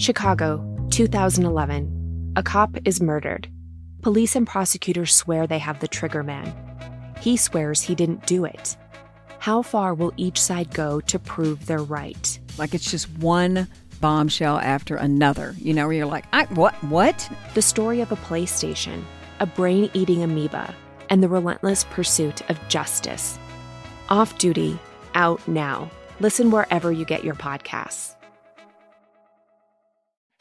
Chicago, 2011. A cop is murdered. Police and prosecutors swear they have the trigger man. He swears he didn't do it. How far will each side go to prove they're right? Like it's just one bombshell after another, where you're like, what? The story of a PlayStation, a brain-eating amoeba, and the relentless pursuit of justice. Off Duty, out now. Listen wherever you get your podcasts.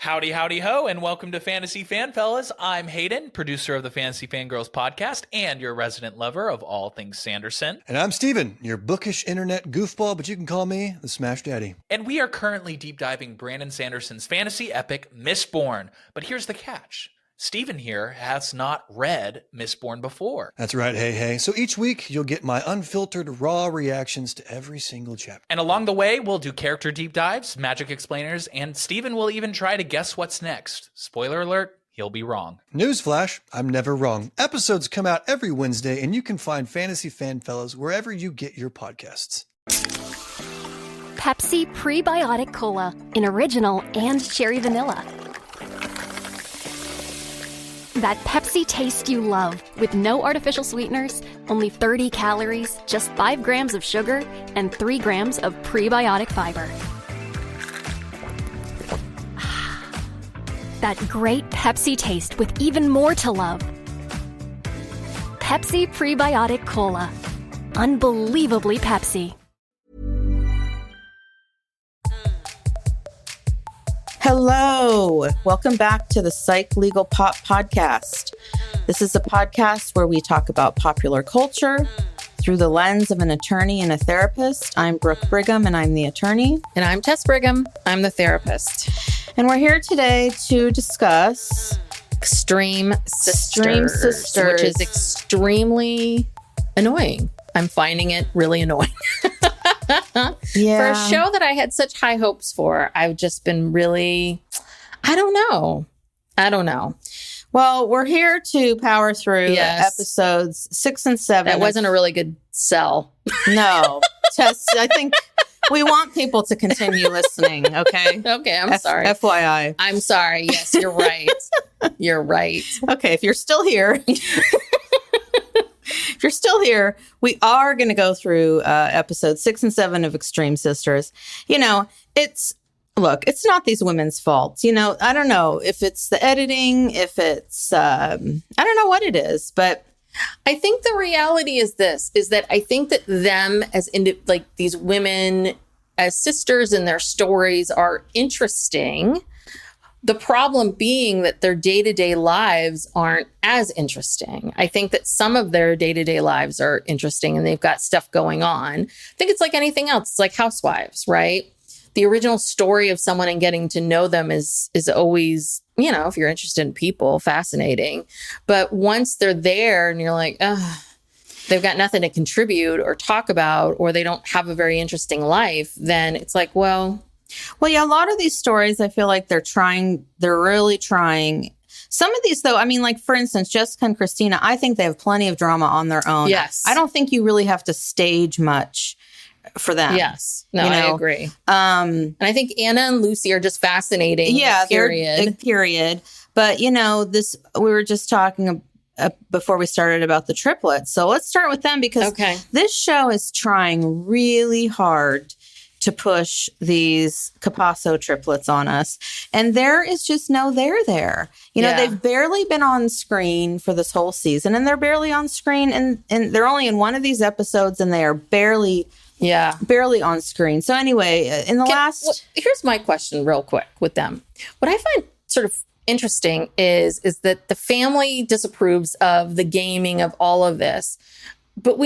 Howdy, howdy, ho, and welcome to Fantasy Fan Fellas. I'm Hayden, producer of the Fantasy Fangirls podcast and your resident lover of all things Sanderson. And I'm Steven, your bookish internet goofball, but you can call me the Smash Daddy. And we are currently deep diving Brandon Sanderson's fantasy epic, Mistborn. But here's the catch. Steven here has not read Mistborn before. That's right, hey. So each week, you'll get my unfiltered, raw reactions to every single chapter. And along the way, we'll do character deep dives, magic explainers, and Steven will even try to guess what's next. Spoiler alert, he'll be wrong. Newsflash, I'm never wrong. Episodes come out every Wednesday, and you can find Fantasy Fan Fellas wherever you get your podcasts. Pepsi Prebiotic Cola in original and cherry vanilla. That Pepsi taste you love, with no artificial sweeteners, only 30 calories, just 5 grams of sugar, and 3 grams of prebiotic fiber. That great Pepsi taste with even more to love. Pepsi Prebiotic Cola. Unbelievably Pepsi. Hello, welcome back to the Psych Legal Pop Podcast. This is a podcast where we talk about popular culture through the lens of an attorney and a therapist. I'm Brooke Brigham, and I'm the attorney. And I'm Tess Brigham. I'm the therapist. And we're here today to discuss Extreme Sisters, which is extremely annoying. I'm finding it really annoying. Yeah. For a show that I had such high hopes for, I've just been really, I don't know. Well, we're here to power through episodes 6 and 7. That wasn't a really good sell. No. Tess, I think we want people to continue listening, okay? Okay, I'm sorry. FYI. I'm sorry. Yes, you're right. You're right. Okay, if you're still here... If you're still here, we are going to go through episodes 6 and 7 of Extreme Sisters. It's not these women's fault. I don't know if it's the editing, if it's, I don't know what it is, but I think the reality is that I think that them as these women as sisters and their stories are interesting. The problem being that their day-to-day lives aren't as interesting. I think that some of their day-to-day lives are interesting and they've got stuff going on. I think it's like anything else. It's like Housewives, right? The original story of someone and getting to know them is always, if you're interested in people, fascinating. But once they're there and you're like, they've got nothing to contribute or talk about, or they don't have a very interesting life, then it's like, well, yeah, a lot of these stories, I feel like they're really trying. Some of these, though, for instance, Jessica and Christina, I think they have plenty of drama on their own. Yes. I don't think you really have to stage much for them. Yes. No, I agree. And I think Anna and Lucy are just fascinating. Yeah, period. Period. But, we were just talking before we started about the triplets. So let's start with them because this show is trying really hard to push these Capasso triplets on us. And there is just no there there. They've barely been on screen for this whole season, and they're barely on screen, and they're only in one of these episodes, and they are barely on screen. So anyway, here's my question real quick with them. What I find sort of interesting is that the family disapproves of the gaming of all of this. But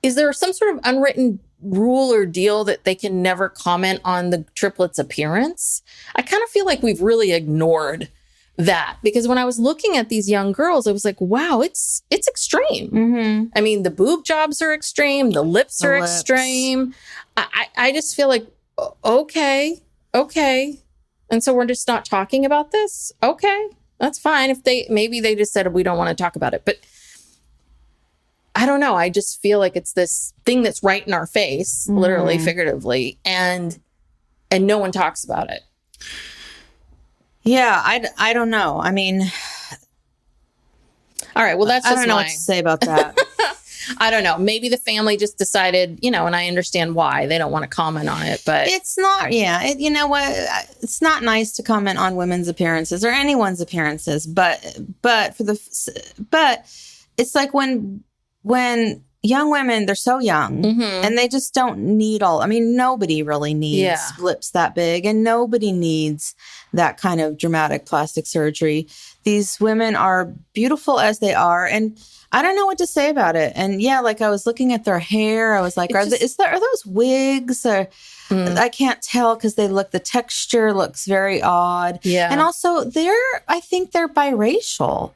is there some sort of unwritten rule or deal that they can never comment on the triplets' appearance? I kind of feel like we've really ignored that, because when I was looking at these young girls, I was like, wow, it's extreme. Mm-hmm. The boob jobs are extreme. The lips are extreme. I just feel like, okay. And so we're just not talking about this. Okay, that's fine. Maybe they just said, we don't want to talk about it. But I don't know. I just feel like it's this thing that's right in our face, literally, figuratively, and no one talks about it. Yeah, I don't know. I mean, all right. Well, that's just I don't know what to say about that. I don't know. Maybe the family just decided, and I understand why they don't want to comment on it, but it's not. Yeah, you know what? It's not nice to comment on women's appearances or anyone's appearances, but it's like when young women, they're so young and they just don't need nobody really needs lips that big, and nobody needs that kind of dramatic plastic surgery. These women are beautiful as they are, and I don't know what to say about it. And yeah, like I was looking at their hair. I was like, are those wigs? Or I can't tell because the texture looks very odd. Yeah. And also I think they're biracial,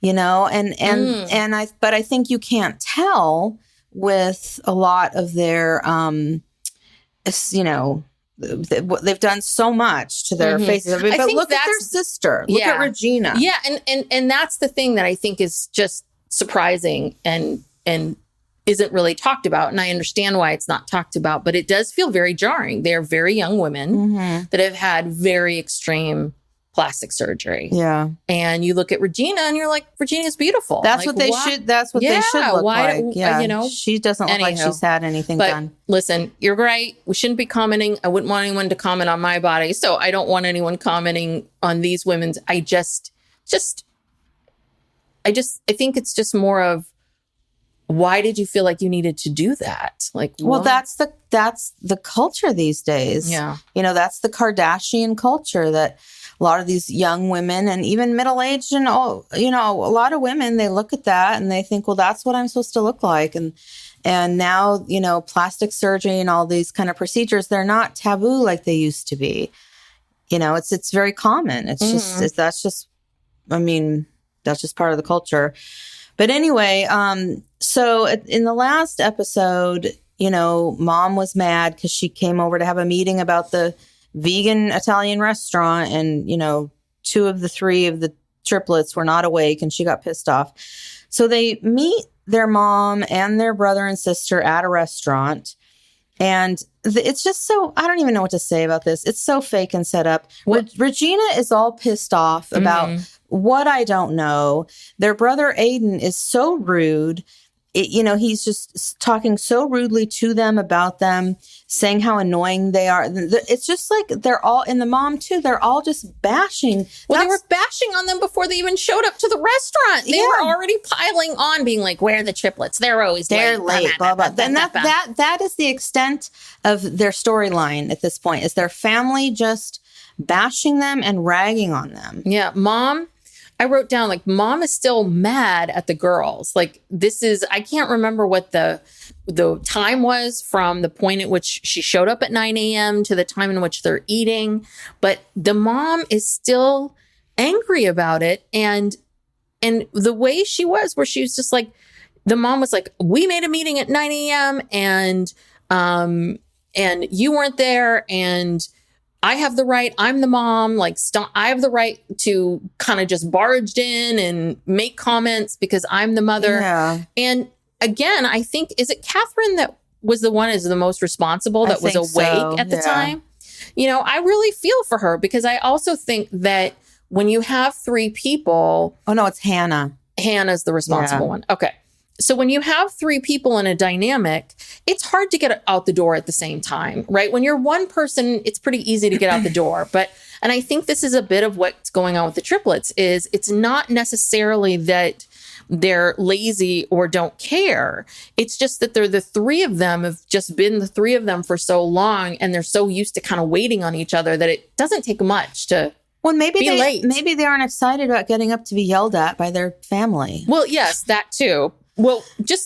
but I think you can't tell with a lot of their, they've done so much to their faces. But look at their sister. Look at Regina. Yeah. And that's the thing that I think is just surprising and isn't really talked about. And I understand why it's not talked about, but it does feel very jarring. They're very young women that have had very extreme plastic surgery. Yeah. And you look at Regina and you're like, Regina's beautiful. That's what they should look like. Yeah. She doesn't look like she's had anything done. Listen, you're right. We shouldn't be commenting. I wouldn't want anyone to comment on my body. So I don't want anyone commenting on these women's. I think it's just more of, why did you feel like you needed to do that? Like, well, that's the culture these days. Yeah. That's the Kardashian culture, that a lot of these young women and even middle-aged and a lot of women, they look at that and they think, well, that's what I'm supposed to look like. And now, plastic surgery and all these kind of procedures, they're not taboo like they used to be. It's very common. It's that's just part of the culture. But anyway, so in the last episode, Mom was mad because she came over to have a meeting about the vegan Italian restaurant, and, 2 of the 3 of the triplets were not awake, and she got pissed off. So they meet their mom and their brother and sister at a restaurant. And it's just so, I don't even know what to say about this. It's so fake and set up. Regina is all pissed off about what I don't know. Their brother Aiden is so rude. He's just talking so rudely to them about them, saying how annoying they are. It's just like they're all, and the mom too, they're all just bashing. Well, they were bashing on them before they even showed up to the restaurant. They were already piling on, being like, where are the triplets? They're always late. Blah, blah. And that is the extent of their storyline at this point, is their family just bashing them and ragging on them. Yeah. Mom, I wrote down, like, Mom is still mad at the girls. Like, I can't remember what the time was from the point at which she showed up at 9 a.m. to the time in which they're eating. But the mom is still angry about it. And the way she was, where she was just like, the mom was like, we made a meeting at 9 a.m. and you weren't there, and I have the right, I'm the mom, like, I have the right to kind of just barge in and make comments because I'm the mother. Yeah. And again, I think, is it Catherine that was the one is the most responsible, that was awake at the time? I really feel for her, because I also think that when you have 3 people. Oh, no, it's Hannah. Hannah's the responsible one. Okay. So when you have 3 people in a dynamic, it's hard to get out the door at the same time, right? When you're one person, it's pretty easy to get out the door. And I think this is a bit of what's going on with the triplets, is it's not necessarily that they're lazy or don't care. It's just that they're the 3 of them have just been the 3 of them for so long, and they're so used to kind of waiting on each other that it doesn't take much to be late. Maybe they aren't excited about getting up to be yelled at by their family. Well, yes, that too. Well,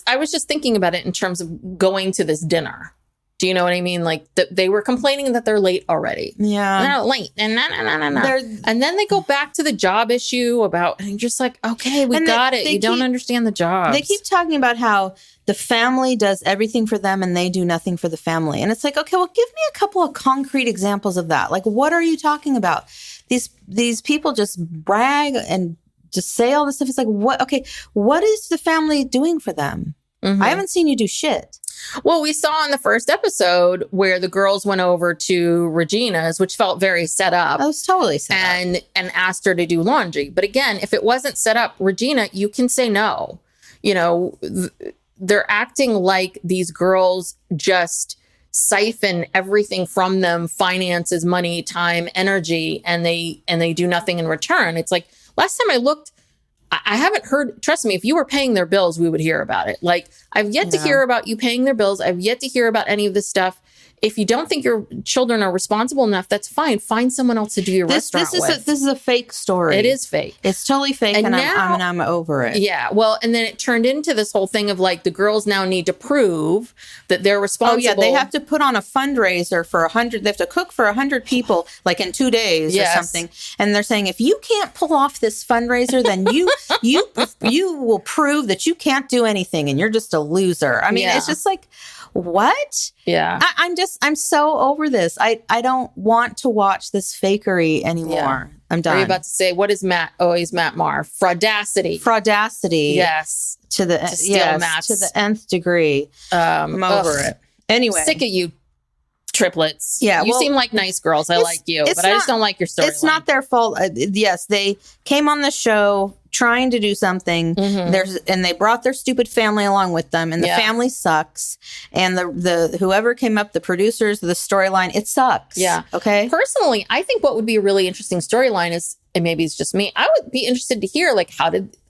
I was just thinking about it in terms of going to this dinner. Do you know what I mean? Like, they were complaining that they're late already. Yeah. They're late. And and then they go back to the job issue about, and you're just like, okay, we got it. You don't understand the job. They keep talking about how the family does everything for them and they do nothing for the family. And it's like, okay, well, give me a couple of concrete examples of that. Like, what are you talking about? These people just brag and just say all this stuff. It's like, what is the family doing for them? I haven't seen you do shit. Well, we saw in the first episode where the girls went over to Regina's, which felt very set up. That was totally set up. And asked her to do laundry. But again, if it wasn't set up, Regina, you can say no. You know, they're acting like these girls just siphon everything from them, finances, money, time, energy, and they do nothing in return. It's like, last time I looked, I haven't heard, trust me, if you were paying their bills, we would hear about it. Like, I've yet to hear about you paying their bills. I've yet to hear about any of this stuff. If you don't think your children are responsible enough, that's fine. Find someone else to do your restaurant with. This is a fake story. It is fake. It's totally fake, and now, I'm over it. Yeah. Well, and then it turned into this whole thing of like the girls now need to prove that they're responsible. Oh yeah, they have to put on a fundraiser for 100. They have to cook for 100 people, like in 2 days or something. And they're saying if you can't pull off this fundraiser, then you will prove that you can't do anything, and you're just a loser. I mean, it's just like. What? Yeah. I'm so over this. I don't want to watch this fakery anymore. Yeah. I'm done. Are you about to say, what is Matt? Oh, he's Matt Marr. Fraudacity. Yes. To the nth degree. I'm over it. Anyway. Sick of you triplets. Yeah. You seem like nice girls. I like you, but I just don't like your story. It's not their fault. Yes, they came on the show trying to do something. And they brought their stupid family along with them, and the family sucks. And the whoever came up, the producers, the storyline, it sucks. Yeah. Okay. Personally, I think what would be a really interesting storyline is, and maybe it's just me, I would be interested to hear, like,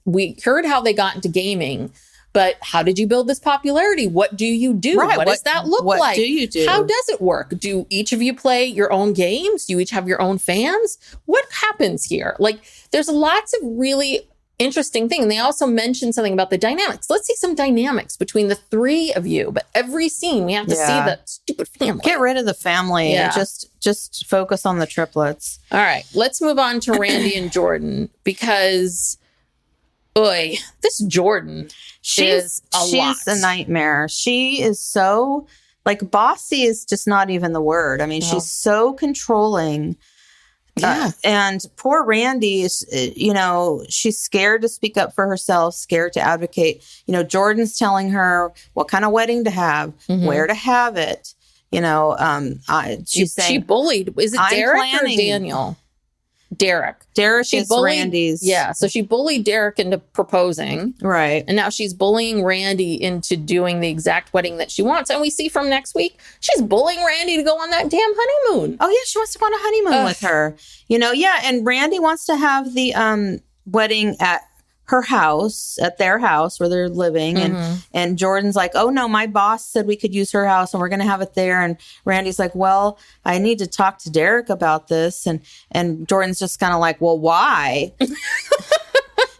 we heard how they got into gaming, but how did you build this popularity? What do you do? Right. What does that look like? What do you do? How does it work? Do each of you play your own games? Do you each have your own fans? What happens here? Like, there's lots of really interesting thing. And they also mentioned something about the dynamics. Let's see some dynamics between the three of you. But every scene, we have to see the stupid family. Get rid of the family and just focus on the triplets. All right. Let's move on to Randy and Jordan, because, boy, this Jordan is a lot. She's a nightmare. She is so, like, bossy is just not even the word. I mean, she's so controlling. Yeah. And poor Randy is, she's scared to speak up for herself, scared to advocate. Jordan's telling her what kind of wedding to have, where to have it. She's saying, she bullied. Is it Derek or Daniel? Derek is Randy's. Yeah. So she bullied Derek into proposing. Right. And now she's bullying Randy into doing the exact wedding that she wants. And we see from next week, she's bullying Randy to go on that damn honeymoon. Oh, yeah. She wants to go on a honeymoon with her. And Randy wants to have the wedding at her house, at their house where they're living. And Jordan's like, oh, no, my boss said we could use her house and we're going to have it there. And Randy's like, well, I need to talk to Derek about this. And Jordan's just kind of like, well, why?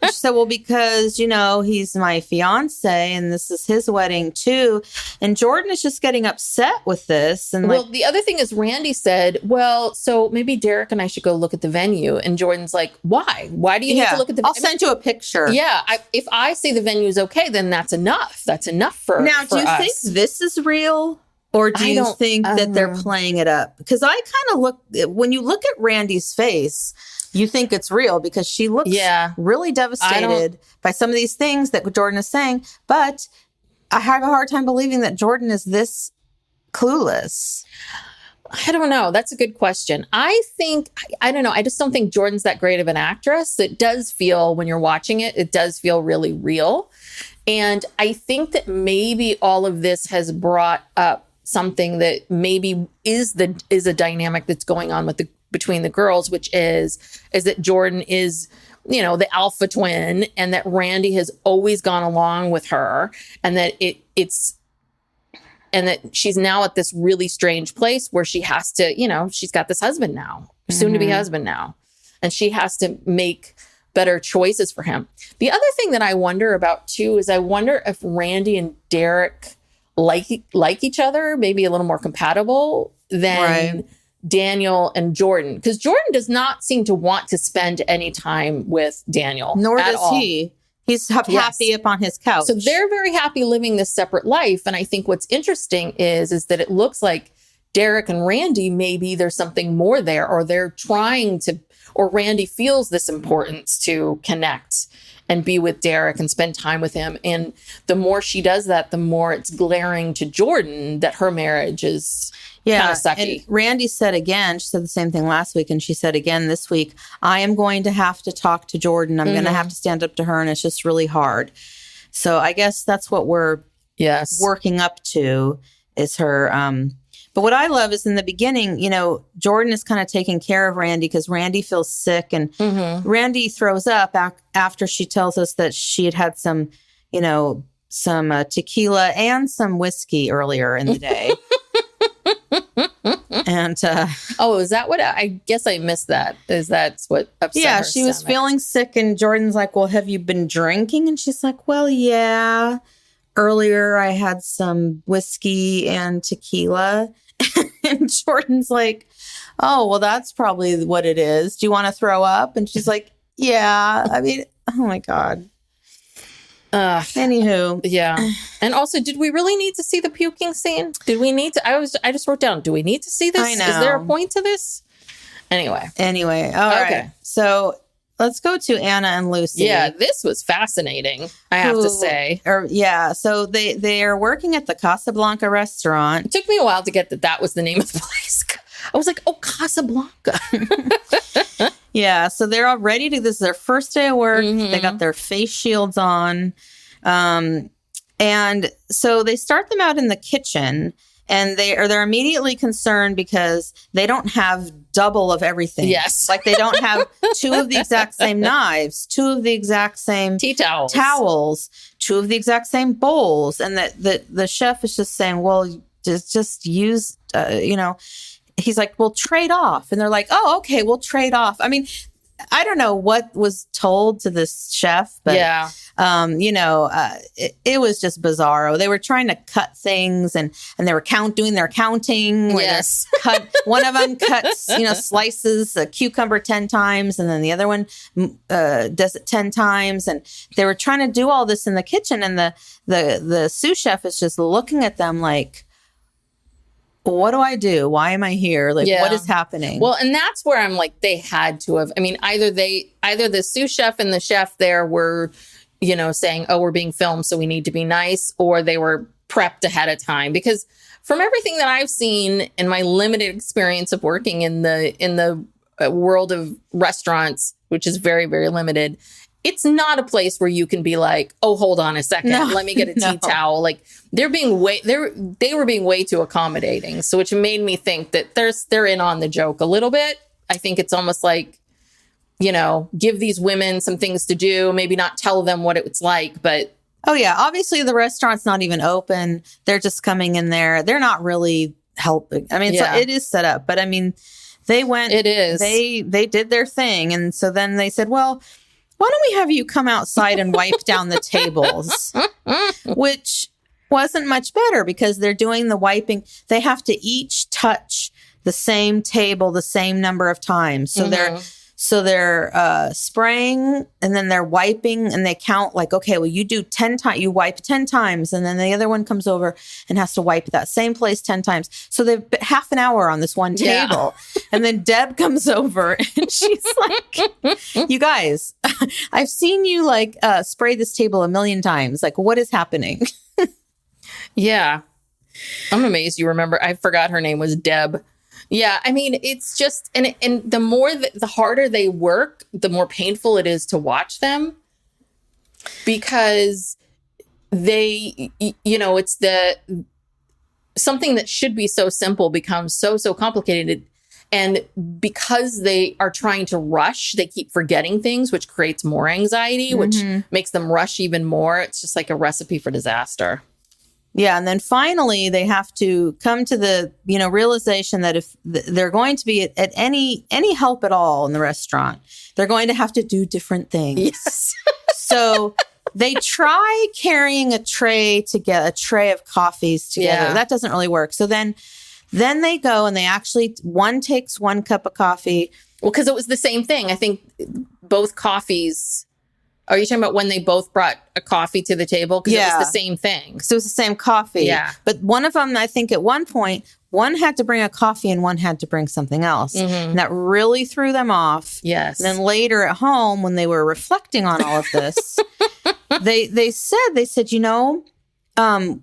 She said, well, because, he's my fiance and this is his wedding too. And Jordan is just getting upset with this. And the other thing is Randy said, well, so maybe Derek and I should go look at the venue. And Jordan's like, why? Why do you need to look at the venue? I'll send you a picture. Yeah. If I say the venue's okay, then that's enough. That's enough for Now, do you us. think this is real? Or do you think that they're playing it up? Because I kind of when you look at Randy's face, you think it's real because she looks really devastated by some of these things that Jordan is saying. But I have a hard time believing that Jordan is this clueless. I don't know. That's a good question. I don't know. I just don't think Jordan's that great of an actress. It does feel, when you're watching it, it does feel really real. And I think that maybe all of this has brought up something that maybe is a dynamic that's going on between the girls, which is that Jordan is, the alpha twin, and that Randy has always gone along with her, and that and that she's now at this really strange place where she has to, she's got this husband now, soon to be husband now, and she has to make better choices for him. The other thing that I wonder about too is I wonder if Randy and Derek like each other, maybe a little more compatible than Daniel and Jordan, because Jordan does not seem to want to spend any time with Daniel. Nor does he. He's happy up on his couch. So they're very happy living this separate life. And I think what's interesting is that it looks like Derek and Randy, maybe there's something more there, or they're trying to, or Randy feels this importance to connect and be with Derek and spend time with him. And the more she does that, the more it's glaring to Jordan that her marriage is kind of sucky. And Randy said again, she said the same thing last week, and she said again this week, I am going to have to talk to Jordan. I'm going to have to stand up to her, and it's just really hard. So I guess that's what we're working up to is her. But what I love is in the beginning, you know, Jordan is kind of taking care of Randy because Randy feels sick, and Randy throws up after she tells us that she had some, you know, some tequila and some whiskey earlier in the day. And is that what I guess I missed that? Is that what upset her she was stomach? feeling sick, and Jordan's like, well, have you been drinking? And she's like, well, yeah. Earlier I had some whiskey and tequila. And Jordan's like, oh, well, that's probably what it is. Do you want to throw up? And she's like, yeah. I mean, oh my God. Anywho. Yeah. And also, did we really need to see the puking scene? Did we need to? I just wrote down, do we need to see this? I know. Is there a point to this? Anyway. All right. So let's go to Anna and Lucy. Yeah, this was fascinating, I have to say. So they are working at the Casablanca restaurant. It took me a while to get that was the name of the place. I was like, oh, Casablanca. Yeah, so they're all ready to, this is their first day of work. They got their face shields on. And so they start them out in the kitchen, and they're immediately concerned because they don't have double of everything. Yes. Like they don't have two of the exact same knives, two of the exact same tea towels, two of the exact same bowls. And the chef is just saying, well, just use, he's like, we'll trade off. And they're like, oh, okay, we'll trade off. I mean, I don't know what was told to this chef, but it was just bizarro. They were trying to cut things, and they were doing their counting. Yes, one of them cuts slices a cucumber 10 times, and then the other one does it 10 times. And they were trying to do all this in the kitchen, and the sous chef is just looking at them like, what do I do? Why am I here? Like, what is happening? Well, and that's where I'm like, they had to have, I mean, either the sous chef and the chef there were, saying, oh, we're being filmed, so we need to be nice, or they were prepped ahead of time. Because from everything that I've seen in my limited experience of working in the world of restaurants, which is very, very limited, it's not a place where you can be like, oh, hold on a second, let me get a tea towel. Like they were being way too accommodating. So which made me think that they're in on the joke a little bit. I think it's almost like, give these women some things to do, maybe not tell them what it's like, but. Oh yeah. Obviously the restaurant's not even open. They're just coming in there. They're not really helping. I mean, so it is set up, but I mean, they went, it is, they did their thing. And so then they said, well, why don't we have you come outside and wipe down the tables? Which wasn't much better because they're doing the wiping. They have to each touch the same table the same number of times. So they're spraying, and then they're wiping, and they count like, okay, well, you do 10 times, you wipe 10 times, and then the other one comes over and has to wipe that same place 10 times. So they've been half an hour on this one table. And then Deb comes over and she's like, you guys, I've seen you like spray this table 1,000,000 times. Like, what is happening? Yeah. I'm amazed you remember. I forgot her name was Deb. Yeah, I mean, it's just, and the more, the harder they work, the more painful it is to watch them, because they, it's something that should be so simple becomes so complicated. And because they are trying to rush, they keep forgetting things, which creates more anxiety, which makes them rush even more. It's just like a recipe for disaster. Yeah. And then finally, they have to come to the, realization that if they're going to be at any help at all in the restaurant, they're going to have to do different things. Yes. So they try carrying a tray of coffees together. Yeah. That doesn't really work. So then they go and they actually, one takes 1 cup of coffee. Well, because it was the same thing. I think both coffees Are you talking about when they both brought a coffee to the table? Because it was the same thing. So it was the same coffee. Yeah. But one of them, I think at one point, one had to bring a coffee and one had to bring something else. And that really threw them off. Yes. And then later at home, when they were reflecting on all of this, they said,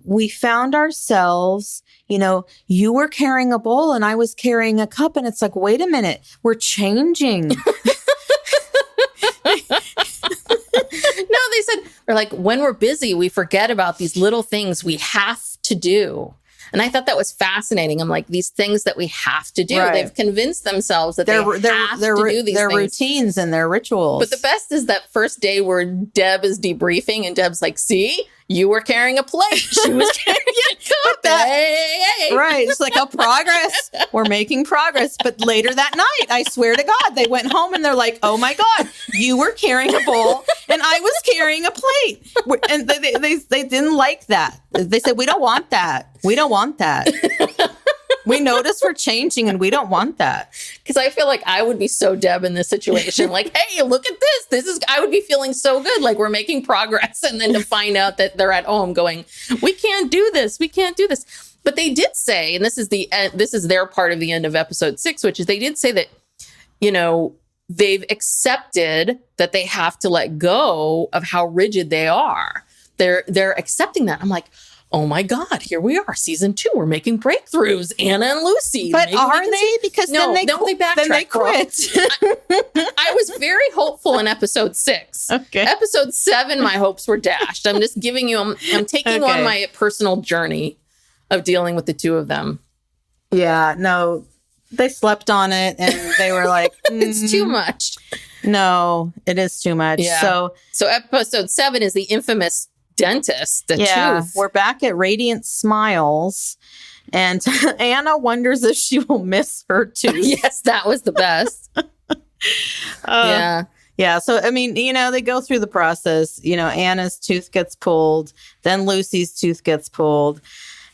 we found ourselves, you were carrying a bowl and I was carrying a cup. And it's like, wait a minute, we're changing. No, they said, we're like, when we're busy, we forget about these little things we have to do. And I thought that was fascinating. I'm like, these things that we have to do. Right. They've convinced themselves that they have to do these their things. routines and their rituals. But the best is that first day where Deb is debriefing and Deb's like, see, you were carrying a plate. She was carrying a cup. Hey. Right. It's like a progress. We're making progress. But later that night, I swear to God, they went home and they're like, oh my God, you were carrying a bowl and I was carrying a plate. And they didn't like that. They said, we don't want that. We don't want that. We notice we're changing and we don't want that. Because I feel like I would be so Deb in this situation. Like, hey, look at this. I would be feeling so good. Like we're making progress. And then to find out that they're at home going, we can't do this. We can't do this. But they did say, and this is their part of the end of episode 6, which is they did say that, they've accepted that they have to let go of how rigid they are. They're accepting that. I'm like, oh my God, here we are. Season 2, we're making breakthroughs. Anna and Lucy. But are they? Because then they backtrack. Then they quit. I was very hopeful in episode 6. Okay. Episode 7, my hopes were dashed. I'm just giving you, I'm taking on my personal journey of dealing with the two of them. Yeah, no, they slept on it and they were like, it's too much. No, it is too much. Yeah. So episode 7 is the infamous dentist, the tooth. We're back at Radiant Smiles, and Anna wonders if she will miss her tooth. Yes, that was the best. Yeah. So, I mean, they go through the process. Anna's tooth gets pulled, then Lucy's tooth gets pulled.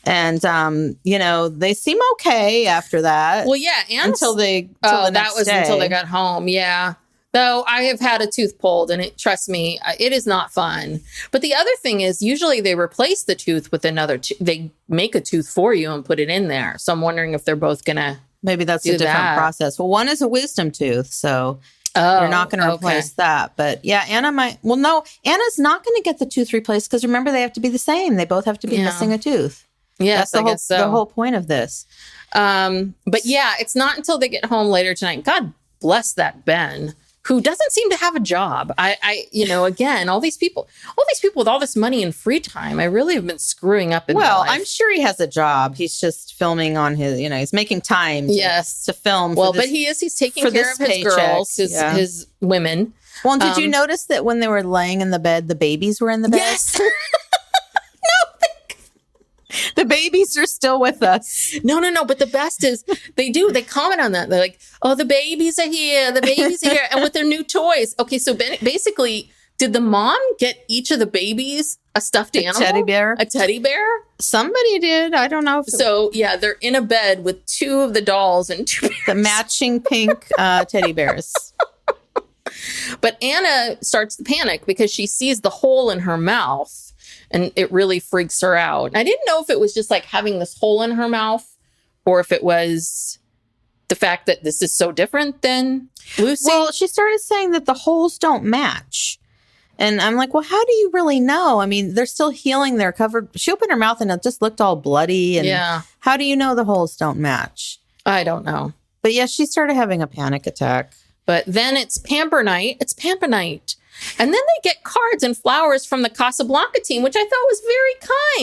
And, they seem okay after that. Well, yeah. Until the next day. Until they got home. Yeah. Though I have had a tooth pulled and trust me, it is not fun. But the other thing is usually they replace the tooth with another they make a tooth for you and put it in there. So I'm wondering if they're both going to maybe that's a different process. Well, one is a wisdom tooth. So you're not going to replace that. But yeah, Anna might. Well, no, Anna's not going to get the tooth replaced because remember, they have to be the same. They both have to be missing a tooth. Yes, that's the whole point of this. But yeah, it's not until they get home later tonight. God bless that Ben, who doesn't seem to have a job. Again, all these people with all this money and free time, I really have been screwing up in their life. I'm sure he has a job. He's just filming on his, he's making time to film. Well, but he's taking care of his girls, his women. Well, and did you notice that when they were laying in the bed, the babies were in the bed? Yes. The babies are still with us. No. But the best is they comment on that. They're like, oh, the babies are here. The babies are here. And with their new toys. Okay. So basically, did the mom get each of the babies a stuffed animal? A teddy bear? Somebody did. I don't know. They're in a bed with 2 of the dolls and 2 bears. The matching pink teddy bears. But Anna starts to panic because she sees the hole in her mouth. And it really freaks her out. I didn't know if it was just like having this hole in her mouth or if it was the fact that this is so different than Lucy. Well, she started saying that the holes don't match. And I'm like, well, how do you really know? I mean, they're still healing. They're covered. She opened her mouth and it just looked all bloody. And how do you know the holes don't match? I don't know. But yeah, she started having a panic attack. But then it's pamper night. And then they get cards and flowers from the Casablanca team, which I thought was very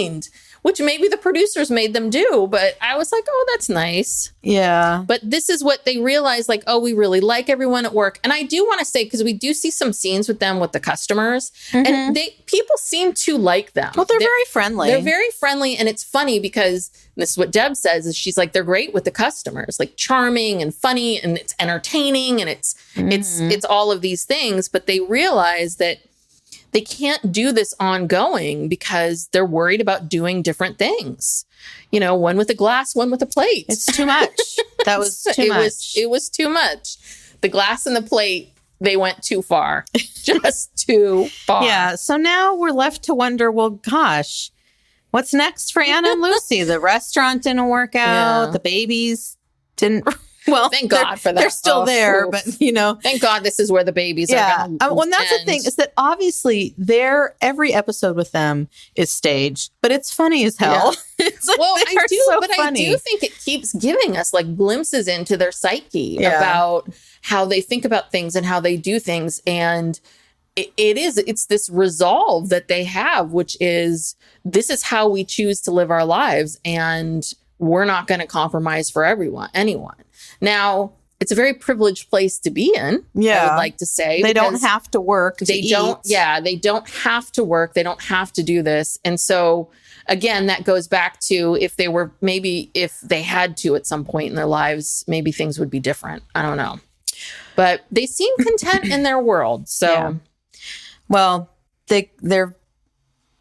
kind, which maybe the producers made them do. But I was like, oh, that's nice. Yeah. But this is what they realized, like, oh, we really like everyone at work. And I do want to say, because we do see some scenes with them with the customers, and people seem to like them. Well, they're very friendly. They're very friendly. And it's funny because this is what Deb says, is she's like, they're great with the customers, like charming and funny, and it's entertaining, and it's all of these things. But they realize that they can't do this ongoing because they're worried about doing different things. One with a glass, one with a plate. It's too much. That was too much. It was too much. The glass and the plate they went too far. Just too far. Yeah. So now we're left to wonder, well, gosh, what's next for Anna and Lucy? The restaurant didn't work out. Yeah. The babies didn't. Well, thank God for that. They're still there, oof. but Thank God this is where the babies are. Well, that's the thing is that obviously every episode with them is staged, but it's funny as hell. Yeah. It's like, Well, I do think it keeps giving us like glimpses into their psyche about how they think about things and how they do things. And it's this resolve that they have, which is, this is how we choose to live our lives. And we're not going to compromise for anyone. Now, it's a very privileged place to be in. Yeah. I would like to say. They don't have to work. They don't have to work. They don't have to do this. And so, again, that goes back to if they had to at some point in their lives, maybe things would be different. I don't know. But they seem content in their world. So, yeah. Well, they're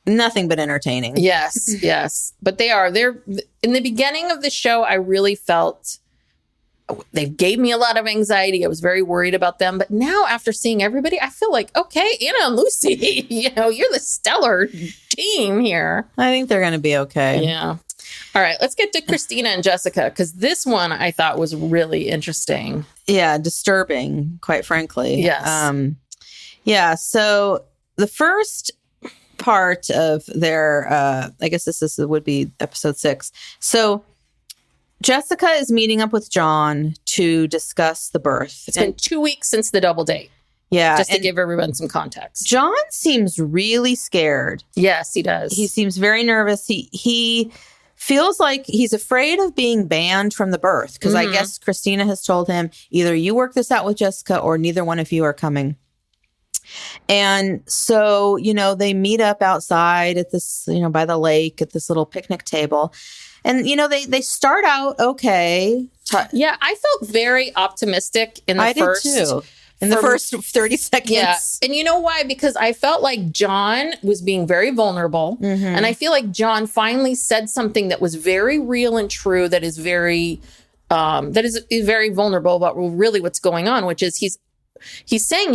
nothing but entertaining. Yes. But they're in the beginning of the show, I really felt they gave me a lot of anxiety. I was very worried about them. But now after seeing everybody, I feel like, okay, Anna and Lucy, you're the stellar team here. I think they're going to be okay. Yeah. All right, let's get to Christina and Jessica, because this one I thought was really interesting. Yeah, disturbing, quite frankly. Yes. Yeah, so the first part of their, I guess this would be episode 6. So Jessica is meeting up with John to discuss the birth. It's been 2 weeks since the double date. Yeah. Just to give everyone some context. John seems really scared. Yes, he does. He seems very nervous. He feels like he's afraid of being banned from the birth, because I guess Christina has told him, either you work this out with Jessica or neither one of you are coming. And so, they meet up outside at this, by the lake at this little picnic table. And, they start out okay. Yeah, I felt very optimistic in the first. I did too. In the first 30 seconds. Yeah. And you know why? Because I felt like John was being very vulnerable. Mm-hmm. And I feel like John finally said something that was very real and true, that is very very vulnerable about really what's going on, which is he's saying,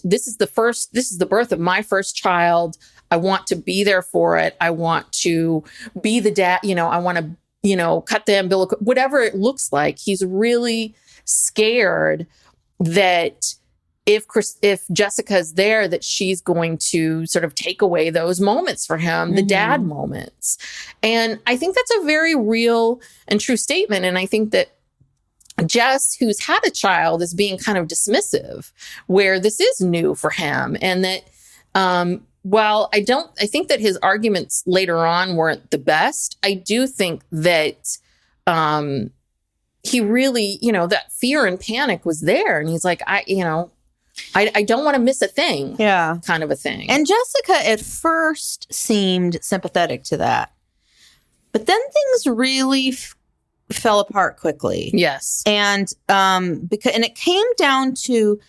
this is the birth of my first child. I want to be there for it. I want to be the dad, I want to, cut the umbilical, whatever it looks like. He's really scared that if Jessica's there, that she's going to sort of take away those moments for him, the dad moments. And I think that's a very real and true statement. And I think that Jess, who's had a child, is being kind of dismissive, where this is new for him. And that, while I think that his arguments later on weren't the best, I do think that, he really, that fear and panic was there. And he's like, I don't want to miss a thing. Yeah. Kind of a thing. And Jessica at first seemed sympathetic to that. But then things really fell apart quickly. Yes. And it came down to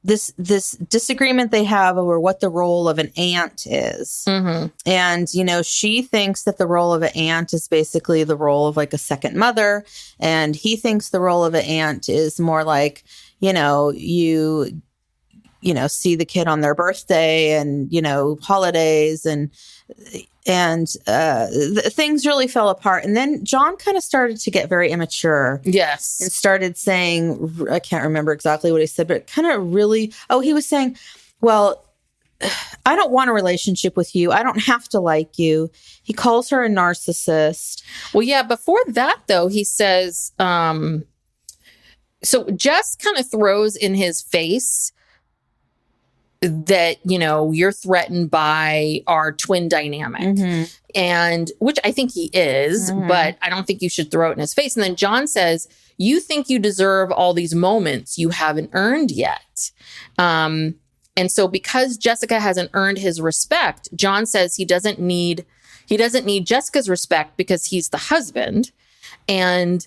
this disagreement they have over what the role of an aunt is. Mm-hmm. And, she thinks that the role of an aunt is basically the role of like a second mother. And he thinks the role of an aunt is more like, you see the kid on their birthday and, holidays and things really fell apart. And then John kind of started to get very immature. Yes. And started saying, I can't remember exactly what he said, but kind of really, he was saying, well, I don't want a relationship with you. I don't have to like you. He calls her a narcissist. Well, yeah, before that, though, he says, so Jess kind of throws in his face that, you're threatened by our twin dynamic, and which I think he is, but I don't think you should throw it in his face. And then John says, you think you deserve all these moments you haven't earned yet. And so because Jessica hasn't earned his respect, John says he doesn't need Jessica's respect because he's the husband. And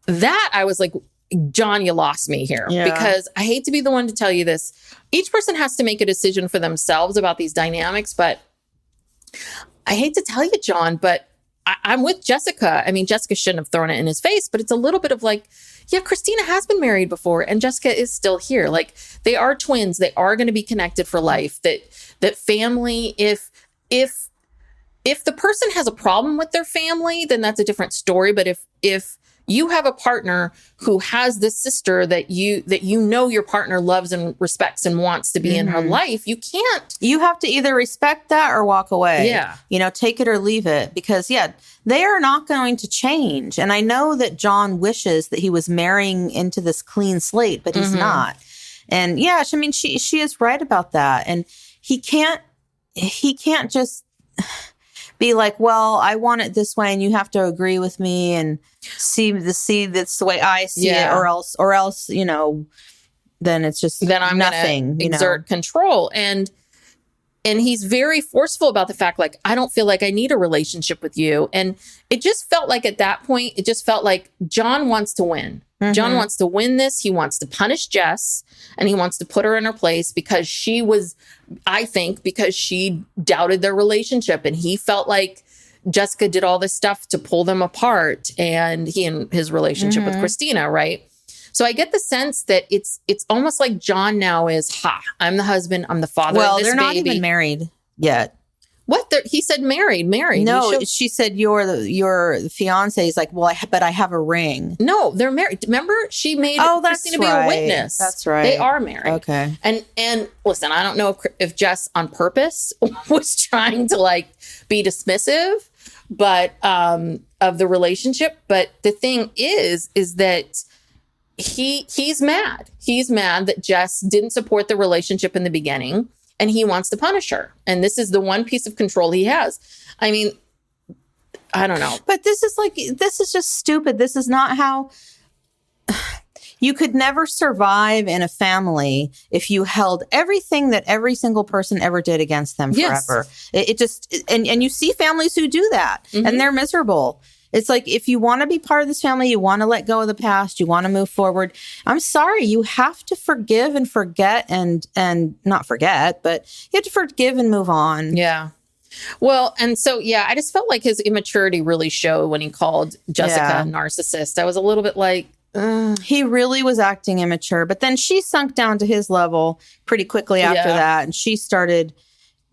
that I was like, John, you lost me here, because I hate to be the one to tell you this. Each person has to make a decision for themselves about these dynamics, but I hate to tell you, John, but I'm with Jessica. I mean, Jessica shouldn't have thrown it in his face, but it's a little bit of like, yeah, Christina has been married before and Jessica is still here. Like, they are twins. They are going to be connected for life. That family, if the person has a problem with their family, then that's a different story. But if you have a partner who has this sister that you know your partner loves and respects and wants to be in her life, you can't. You have to either respect that or walk away. Yeah. You know, take it or leave it, because they are not going to change. And I know that John wishes that he was marrying into this clean slate, but he's not. And yeah, I mean, she is right about that. And he can't just be like, well, I want it this way and you have to agree with me and see this the way I see it, or else, you know, then it's just then I'm nothing. Gonna exert control. And he's very forceful about the fact, like, I don't feel like I need a relationship with you. And it just felt like at that point, it just felt like John wants to win. John wants to win this. He wants to punish Jess and he wants to put her in her place because she doubted their relationship. And he felt like Jessica did all this stuff to pull them apart, and he and his relationship with Christina, right? So I get the sense that it's almost like John now is, I'm the husband, I'm the father of this baby. Well, they're not even married yet. What? He said married. No, she said you're the fiance. He's like, well, but I have a ring. No, they're married. Remember, she made Christina be a witness. That's right. They are married. Okay. And listen, I don't know if Jess on purpose was trying to like be dismissive, but of the relationship. But the thing is that he's mad. He's mad that Jess didn't support the relationship in the beginning. And he wants to punish her. And this is the one piece of control he has. I mean, I don't know. But this is just stupid. This is not how you could never survive in a family if you held everything that every single person ever did against them forever. It just, and you see families who do that and they're miserable. It's like, if you want to be part of this family, you want to let go of the past, you want to move forward. I'm sorry, you have to forgive and forget and not forget, but you have to forgive and move on. Yeah. Well, and so, yeah, I just felt like his immaturity really showed when he called Jessica a narcissist. I was a little bit like, he really was acting immature, but then she sunk down to his level pretty quickly after that. And she started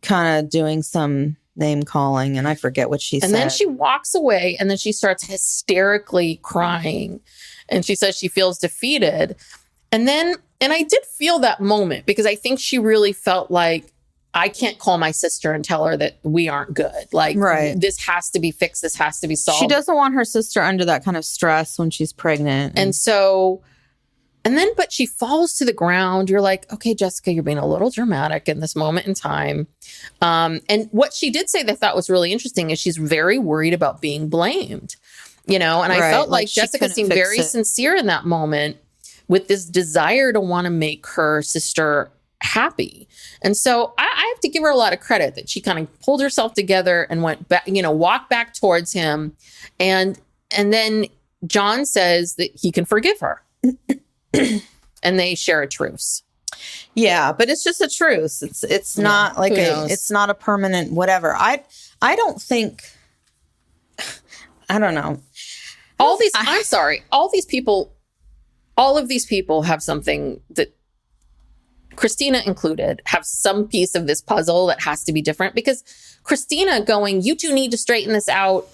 kind of doing some name calling, and I forget what she said. And then she walks away, and then she starts hysterically crying, and she says she feels defeated. And I did feel that moment, because I think she really felt like, I can't call my sister and tell her that we aren't good. Like, this has to be fixed. This has to be solved. She doesn't want her sister under that kind of stress when she's pregnant. But she falls to the ground. You're like, okay, Jessica, you're being a little dramatic in this moment in time. And what she did say that I thought was really interesting is she's very worried about being blamed, you know? And I felt like Jessica seemed very sincere in that moment with this desire to want to make her sister happy. And so I have to give her a lot of credit that she kind of pulled herself together and went back, you know, walked back towards him. And then John says that he can forgive her. And they share a truce. Yeah, but it's just a truce. It's not like it's not a permanent whatever. I don't think, I don't know. All of these people have something that, Christina included, have some piece of this puzzle that has to be different, because Christina going, you two need to straighten this out,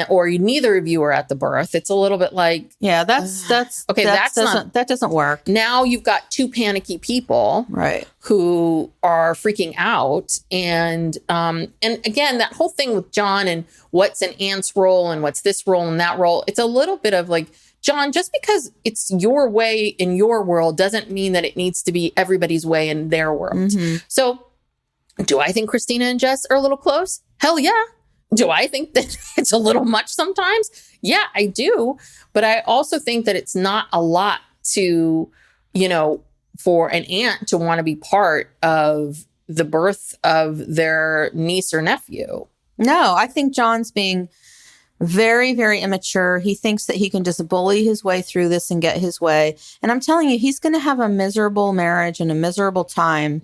or neither of you are at the birth. It's a little bit like, okay. That doesn't work. Now you've got two panicky people, right, who are freaking out, and again, that whole thing with John and what's an aunt's role and what's this role and that role. It's a little bit of like, John, just because it's your way in your world doesn't mean that it needs to be everybody's way in their world. So, do I think Christina and Jess are a little close? Hell yeah. Do I think that it's a little much sometimes? Yeah, I do. But I also think that it's not a lot to, you know, for an aunt to want to be part of the birth of their niece or nephew. No, I think John's being very, very immature. He thinks that he can just bully his way through this and get his way. And I'm telling you, he's going to have a miserable marriage and a miserable time,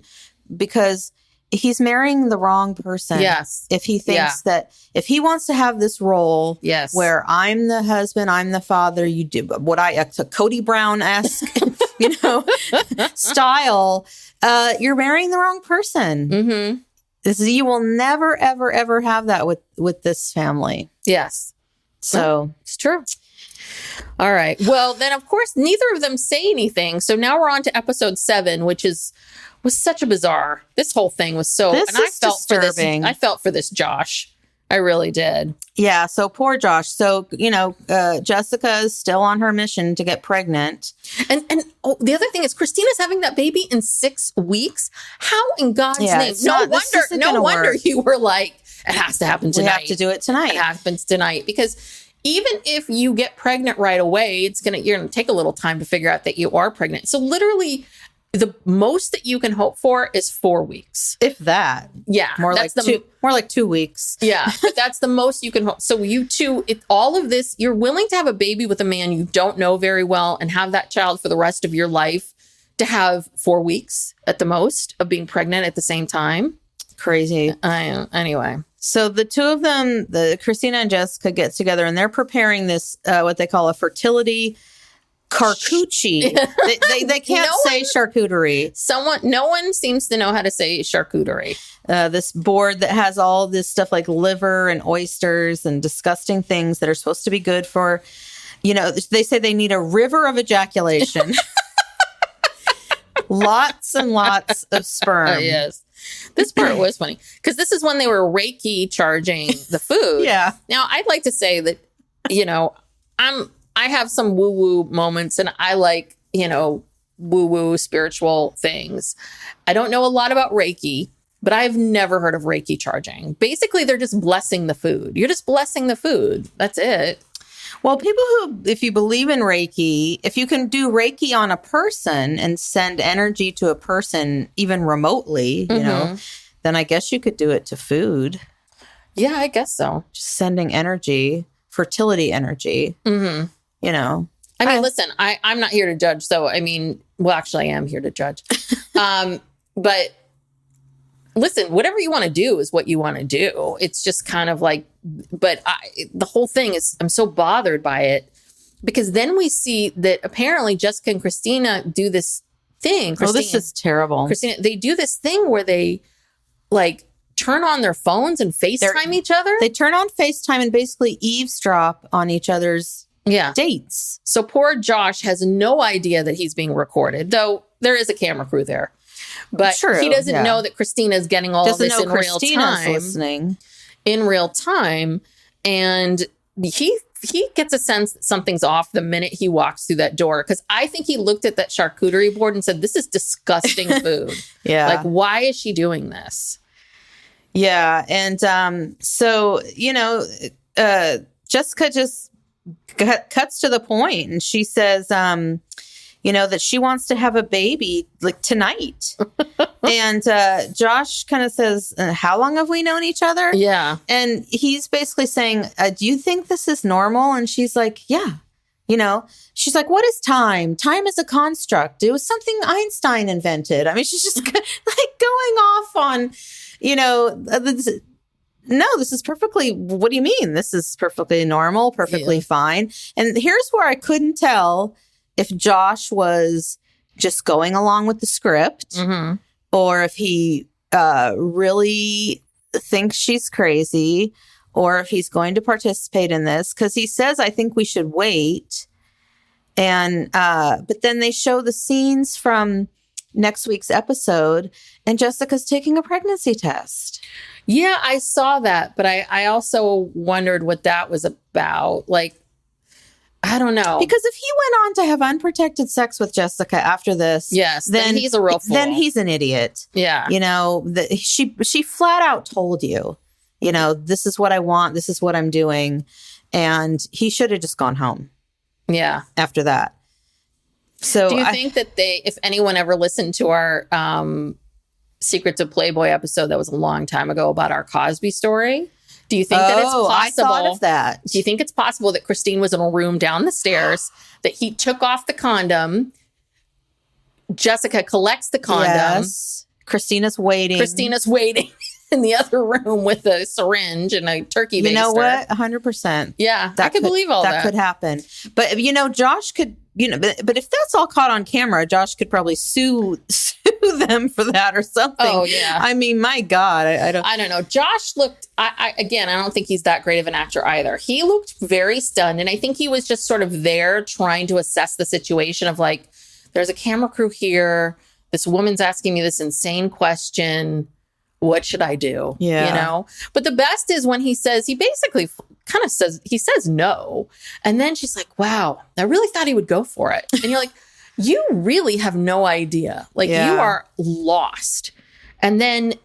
because he's marrying the wrong person. Yes. If he thinks that if he wants to have this role, where I'm the husband, I'm the father, you do what a Cody Brown-esque, style, you're marrying the wrong person. Mm-hmm. You will never, ever, ever have that with this family. Yes. So it's true. All right. Well, then, of course, neither of them say anything. So now we're on to episode 7, which was such a bizarre. This whole thing was so. This is disturbing. I felt for this Josh. I really did. Yeah. So poor Josh. So Jessica is still on her mission to get pregnant. And the other thing is, Christina's having that baby in 6 weeks. How in God's name? No wonder you were like, it has to happen tonight. We have to do it tonight. It happens tonight because even if you get pregnant right away, you're gonna take a little time to figure out that you are pregnant. So literally, the most that you can hope for is 4 weeks, if that. Yeah, more like 2 weeks. Yeah, but that's the most you can hope. So you two, all of this, you're willing to have a baby with a man you don't know very well and have that child for the rest of your life, to have 4 weeks at the most of being pregnant at the same time. Crazy. Anyway. So the two of them, Christina and Jessica, get together and they're preparing this, what they call a fertility charcuterie. they can't say charcuterie. No one seems to know how to say charcuterie. This board that has all this stuff like liver and oysters and disgusting things that are supposed to be good for, they say they need a river of ejaculation. Lots and lots of sperm. Yes. This part was funny because this is when they were Reiki charging the food. Yeah. Now, I'd like to say that, I have some woo-woo moments and I like, woo-woo spiritual things. I don't know a lot about Reiki, but I've never heard of Reiki charging. Basically, they're just blessing the food. You're just blessing the food. That's it. Well, people who, if you believe in Reiki, if you can do Reiki on a person and send energy to a person, even remotely, then I guess you could do it to food. Yeah, I guess so. Just sending energy, fertility energy, Mm-hmm. I mean, listen, I'm not here to judge. So, actually, I am here to judge. But listen, whatever you want to do is what you want to do. It's just kind of like, the whole thing is, I'm so bothered by it because then we see that apparently Jessica and Christina do this thing. This is terrible. Christina, they do this thing where they turn on their phones and FaceTime each other. They turn on FaceTime and basically eavesdrop on each other's dates. So poor Josh has no idea that he's being recorded, though there is a camera crew there. But he doesn't know that Christina's getting all of this in real time. Listening. In real time. And he gets a sense that something's off the minute he walks through that door. Because I think he looked at that charcuterie board and said, this is disgusting food. Yeah. Why is she doing this? Yeah. And so, Jessica just cuts to the point and she says, that she wants to have a baby tonight. And Josh kind of says, how long have we known each other? Yeah. And he's basically saying, do you think this is normal? And she's like, yeah. She's like, what is time? Time is a construct. It was something Einstein invented. I mean, she's just going off on, no, this is perfectly, what do you mean? This is perfectly normal, perfectly fine. And here's where I couldn't tell if Josh was just going along with the script or if he really thinks she's crazy or if he's going to participate in this. Because he says, I think we should wait. And but then they show the scenes from next week's episode and Jessica's taking a pregnancy test. Yeah, I saw that. But I also wondered what that was about. I don't know. Because if he went on to have unprotected sex with Jessica after this, then he's a real fool. Then he's an idiot. Yeah. She flat out told you, this is what I want. This is what I'm doing. And he should have just gone home. Yeah. After that. So do you think that if anyone ever listened to our Secrets of Playboy episode that was a long time ago about our Cosby story, do you think that it's possible? I thought of that. Do you think it's possible that Christine was in a room down the stairs, that he took off the condom, Jessica collects the condom, Christina's waiting. In the other room with a syringe and a turkey baster. You know what? 100%. Yeah, I could believe all that. That could happen. But, Josh could, but if that's all caught on camera, Josh could probably sue them for that or something. Oh, yeah. I mean, my God. I don't know. Josh looked, I don't think he's that great of an actor either. He looked very stunned. And I think he was just sort of there trying to assess the situation of like, there's a camera crew here. This woman's asking me this insane question. What should I do? Yeah. But the best is when he basically kind of says no. And then she's like, wow, I really thought he would go for it. And you're like, you really have no idea. Like you are lost. And then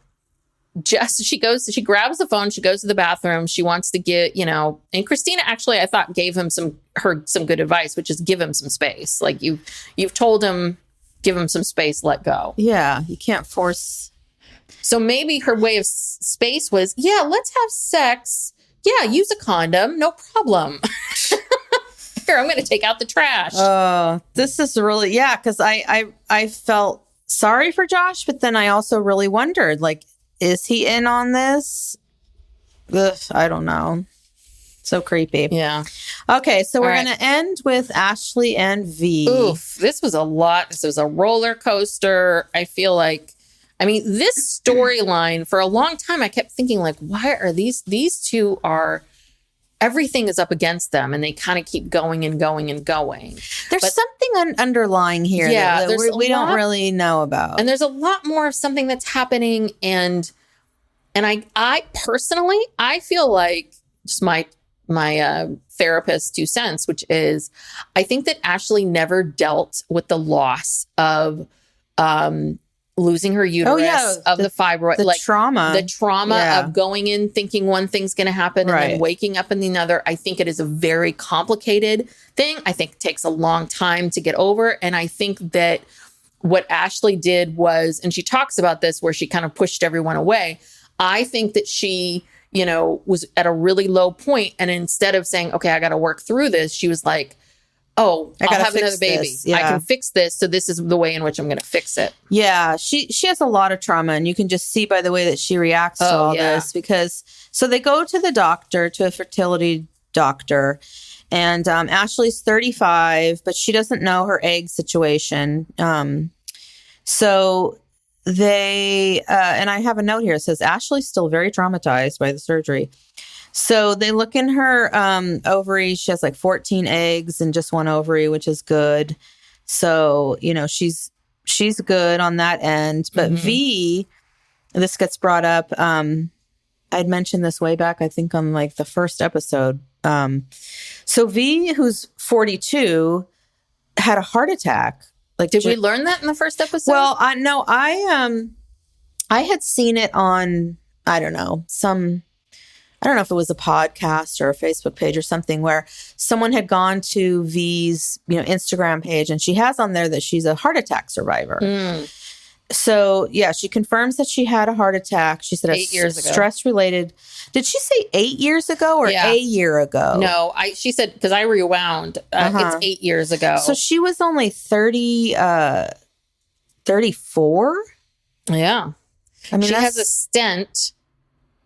she grabs the phone. She goes to the bathroom. She wants to get, and Christina actually, I thought gave him some good advice, which is give him some space. Like you've told him, give him some space, let go. Yeah. You can't force. So maybe her way of space was, yeah, let's have sex. Yeah, use a condom. No problem. Here, I'm going to take out the trash. This is really, because I felt sorry for Josh, but then I also really wondered, like, is he in on this? Ugh, I don't know. So creepy. Yeah. Okay, so we're going to end with Ashley and V. Oof, this was a lot. This was a roller coaster. I feel like, this storyline for a long time, I kept thinking like, why are these two everything is up against them and they kind of keep going and going and going. There's something underlying here that we don't really know about. And there's a lot more of something that's happening. And I personally, I feel like just my therapist 2 cents, which is, I think that Ashley never dealt with the loss of, losing her uterus, of the fibroid, the trauma of going in thinking one thing's going to happen and then waking up in another. I think it is a very complicated thing. I think it takes a long time to get over. And I think that what Ashley did was, and she talks about this where she kind of pushed everyone away. I think that she, was at a really low point. And instead of saying, okay, I got to work through this, she was like, oh, I'll have another baby. Yeah. I can fix this. So this is the way in which I'm going to fix it. Yeah. She has a lot of trauma, and you can just see by the way that she reacts to all this, because so they go to the doctor, to a fertility doctor, and Ashley's 35, but she doesn't know her egg situation. So they, and I have a note here. It says, Ashley's still very traumatized by the surgery. So they look in her ovary. She has like 14 eggs and just one ovary, which is good. So, she's good on that end. But V, this gets brought up. I'd mentioned this way back, I think on like the first episode. So V, who's 42, had a heart attack. Like, did we learn that in the first episode? Well, I had seen it on, I don't know if it was a podcast or a Facebook page or something, where someone had gone to V's, Instagram page, and she has on there that she's a heart attack survivor. So she confirms that she had a heart attack. She said 8 years ago. Stress related. Did she say 8 years ago or a year ago? No, she said, because I rewound, it's 8 years ago. So she was only 34? Yeah. She has a stent.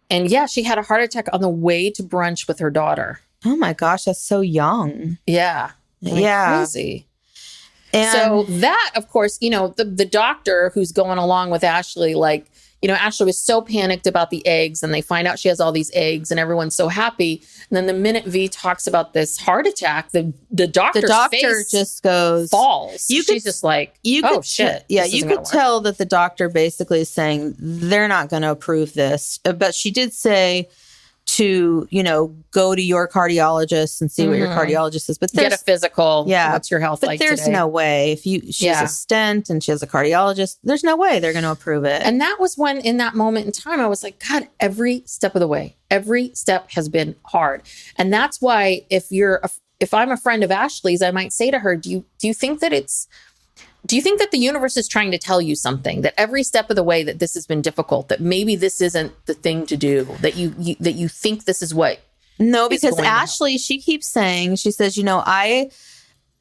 And she had a heart attack on the way to brunch with her daughter. Oh my gosh, that's so young. Yeah. Crazy. And so that, of course, the doctor who's going along with Ashley, like, Ashley was so panicked about the eggs, and they find out she has all these eggs and everyone's so happy. And then the minute V talks about this heart attack, the doctor face just goes falls. She's just like, shit. You could tell that the doctor basically is saying they're not going to approve this. But she did say to, go to your cardiologist and see what your cardiologist is. But get a physical. Yeah. What's your health like there's today? No way. If she has a stent and she has a cardiologist, there's no way they're going to approve it. And that was when, in that moment in time, I was like, God, every step of the way, every step has been hard. And that's why if I'm a friend of Ashley's, I might say to her, do you think that the universe is trying to tell you something, that every step of the way that this has been difficult, that maybe this isn't the thing to do, that you think this is what? No, because Ashley, she keeps saying, she says, I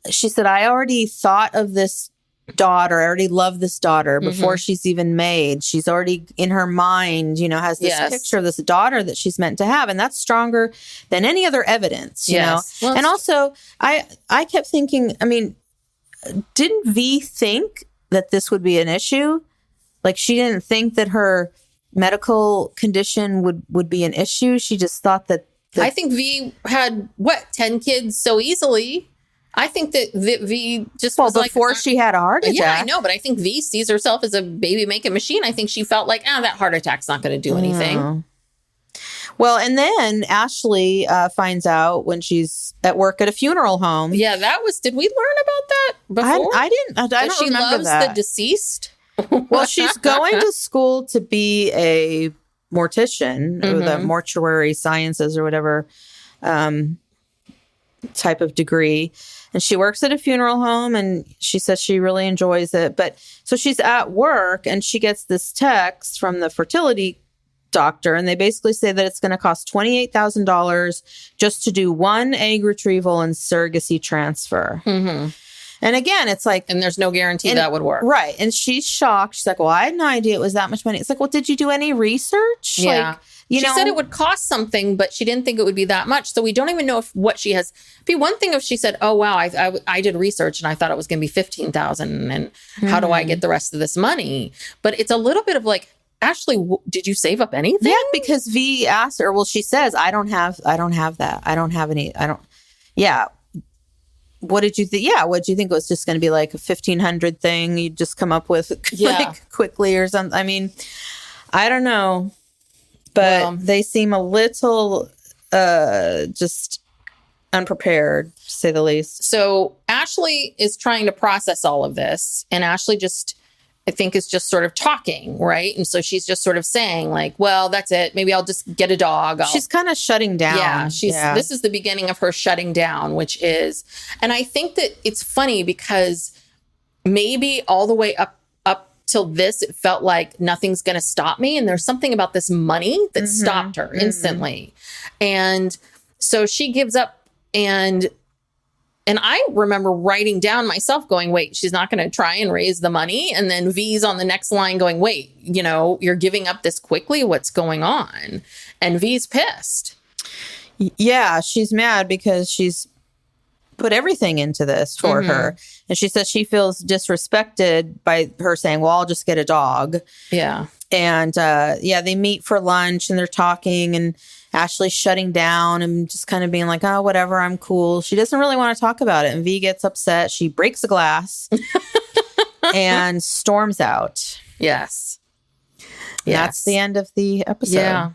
already thought of this daughter. I already love this daughter before she's even made. She's already in her mind, has this picture of this daughter that she's meant to have. And that's stronger than any other evidence, you know? Well, and also I kept thinking, didn't V think that this would be an issue? Like, she didn't think that her medical condition would be an issue. She just thought that I think V had 10 kids so easily. I think that V just was before she had a heart attack. Yeah, I know, but I think V sees herself as a baby making machine. I think she felt like, that heart attack's not going to do anything. Well, and then Ashley finds out when she's at work at a funeral home. Yeah, did we learn about that before? I don't remember she loves the deceased. Well, she's going to school to be a mortician or the mortuary sciences or whatever type of degree. And she works at a funeral home and she says she really enjoys it. But so she's at work and she gets this text from the fertility doctor. And they basically say that it's going to cost $28,000 just to do one egg retrieval and surrogacy transfer. And again, it's like... And there's no guarantee that would work. Right. And she's shocked. She's like, well, I had no idea it was that much money. It's like, well, did you do any research? Yeah. She said it would cost something, but she didn't think it would be that much. So we don't even know what she has. It'd be one thing if she said, oh, wow, I did research and I thought it was going to be $15,000 and how do I get the rest of this money? But it's a little bit of like, Ashley, did you save up anything? Yeah, because V asked her, well, she says, I don't have that. Yeah. What did you think? Yeah. What did you think it was just going to be like a 1,500 thing you'd just come up with like quickly or something? I don't know. But they seem a little just unprepared, to say the least. So Ashley is trying to process all of this. And Ashley I think is just sort of talking, right? And so she's just sort of saying like, well, that's it. Maybe I'll just get a dog. She's kind of shutting down. Yeah, this is the beginning of her shutting down, which is, and I think that it's funny because maybe all the way up till this, it felt like nothing's going to stop me. And there's something about this money that stopped her instantly. And so she gives up and I remember writing down myself going, wait, she's not going to try and raise the money. And then V's on the next line going, wait, you're giving up this quickly. What's going on? And V's pissed. Yeah, she's mad because she's put everything into this for her. And she says she feels disrespected by her saying, well, I'll just get a dog. Yeah. And they meet for lunch and they're talking and Ashley's shutting down and just kind of being like, oh, whatever, I'm cool. She doesn't really want to talk about it. And V gets upset. She breaks a glass and storms out. Yes. That's the end of the episode. Yeah.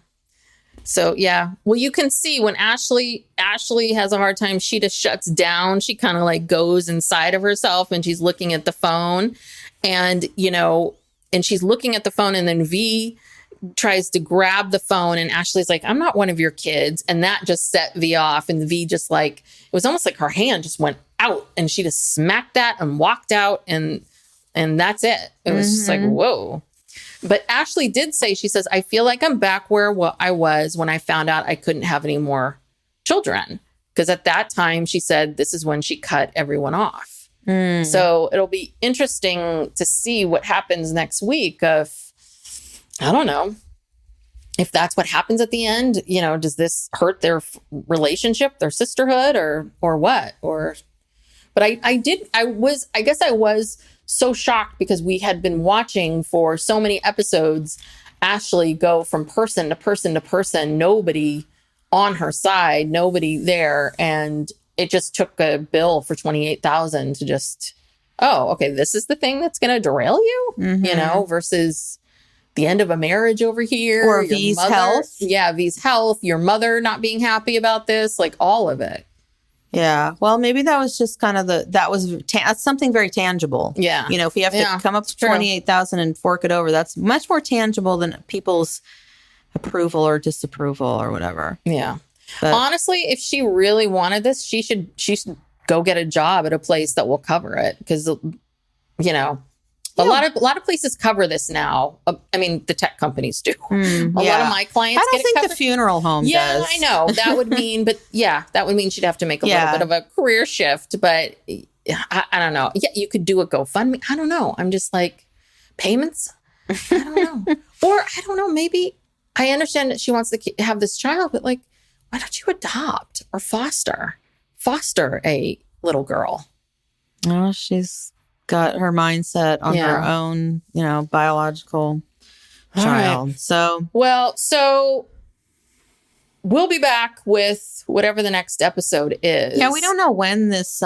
So, yeah. Well, you can see when Ashley has a hard time, she just shuts down. She kind of like goes inside of herself and she's looking at the phone and, and she's looking at the phone and then V tries to grab the phone and Ashley's like, I'm not one of your kids. And that just set V off. And V just like, it was almost like her hand just went out and she just smacked that and walked out and that's it. It was just like, whoa. But Ashley did say, she says, I feel like I'm back where I was when I found out I couldn't have any more children. Because at that time, she said, this is when she cut everyone off. So it'll be interesting to see what happens next week. I don't know if that's what happens at the end. Does this hurt their relationship, their sisterhood or what? But I guess I was so shocked because we had been watching for so many episodes Ashley go from person to person to person, nobody on her side, nobody there. And it just took a bill for $28,000 to just, oh, okay, this is the thing that's going to derail you, versus the end of a marriage over here. Or V's health. Yeah, V's health, your mother not being happy about this, like all of it. Yeah. Well, maybe that was just kind of that's something very tangible. Yeah. If you have to come up with $28,000 and fork it over, that's much more tangible than people's approval or disapproval or whatever. Yeah. But honestly, if she really wanted this, she should go get a job at a place that will cover it because, a lot of places cover this now. I mean, the tech companies do. A lot of my clients. I don't think the funeral home does. Yeah, I know that would mean, but that would mean she'd have to make a little bit of a career shift. But I don't know. Yeah, you could do a GoFundMe. I don't know. I'm just like, payments? I don't know. Or I don't know, maybe I understand that she wants to have this child, but like, why don't you adopt or foster a little girl? Oh, she's got her mindset on her own, biological child. Right. So we'll be back with whatever the next episode is. Yeah, we don't know when this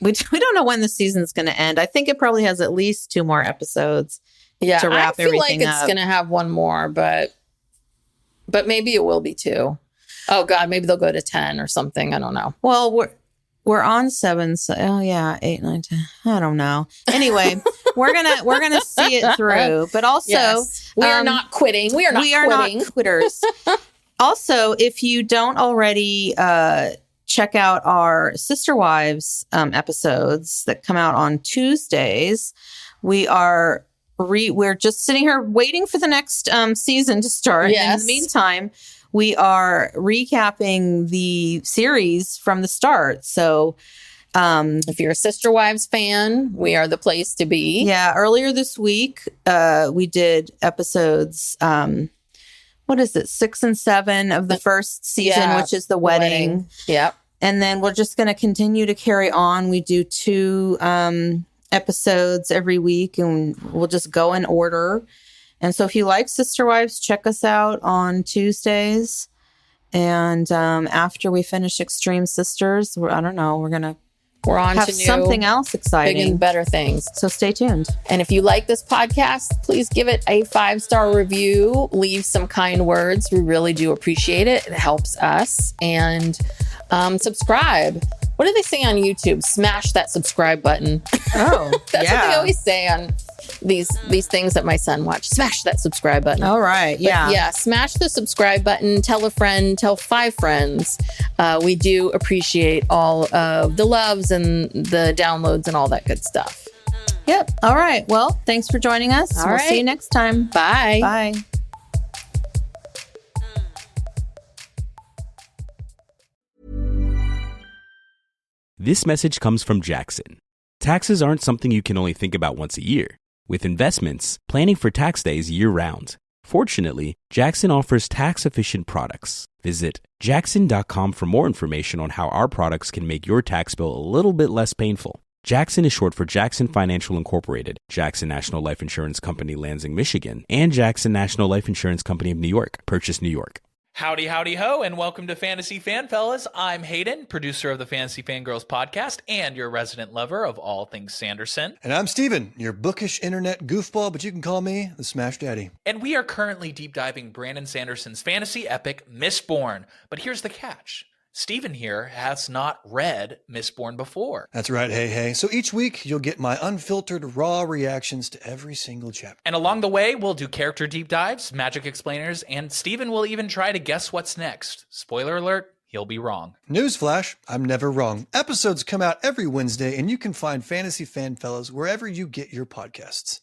we don't know when the season's going to end. I think it probably has at least 2 more episodes. Yeah, to wrap I feel like it's going to have 1 more, but maybe it will be 2. Oh God, maybe they'll go to 10 or something. I don't know. Well, we're on 7. So 8, 9, 10. I don't know. Anyway, we're gonna see it through. But also, we are not quitting. We are not quitters. Also, if you don't already check out our Sister Wives episodes that come out on Tuesdays, we're just sitting here waiting for the next season to start. Yes. And in the meantime, we are recapping the series from the start. So if you're a Sister Wives fan, we are the place to be. Yeah. Earlier this week, we did episodes, 6 and 7 of the first season, which is the wedding. Yep. And then we're just going to continue to carry on. We do 2 episodes every week, and we'll just go in order. And so if you like Sister Wives, check us out on Tuesdays. And after we finish Extreme Sisters, we're on to something else exciting, big and better things. So stay tuned. And if you like this podcast, please give it a 5-star review. Leave some kind words. We really do appreciate it. It helps us. And subscribe. What do they say on YouTube? Smash that subscribe button. Oh, that's what they always say on these things that my son watched. Smash that subscribe button. All right. Yeah. But yeah. Smash the subscribe button. Tell a friend. Tell 5 friends. We do appreciate all of the loves and the downloads and all that good stuff. Yep. All right. Well, thanks for joining us. We'll see you next time. Bye. Bye. This message comes from Jackson. Taxes aren't something you can only think about once a year. With investments, planning for tax day is year-round. Fortunately, Jackson offers tax-efficient products. Visit jackson.com for more information on how our products can make your tax bill a little bit less painful. Jackson is short for Jackson Financial Incorporated, Jackson National Life Insurance Company, Lansing, Michigan, and Jackson National Life Insurance Company of New York, Purchase, New York. Howdy, howdy, ho, and welcome to Fantasy Fan Fellas. I'm Hayden, producer of the Fantasy Fangirls podcast and your resident lover of all things Sanderson. And I'm Steven, your bookish internet goofball, but you can call me the Smash Daddy. And we are currently deep diving Brandon Sanderson's fantasy epic, Mistborn. But here's the catch. Steven here has not read Mistborn before. That's right, hey. So each week, you'll get my unfiltered, raw reactions to every single chapter. And along the way, we'll do character deep dives, magic explainers, and Steven will even try to guess what's next. Spoiler alert, he'll be wrong. Newsflash, I'm never wrong. Episodes come out every Wednesday, and you can find Fantasy Fan Fellas wherever you get your podcasts.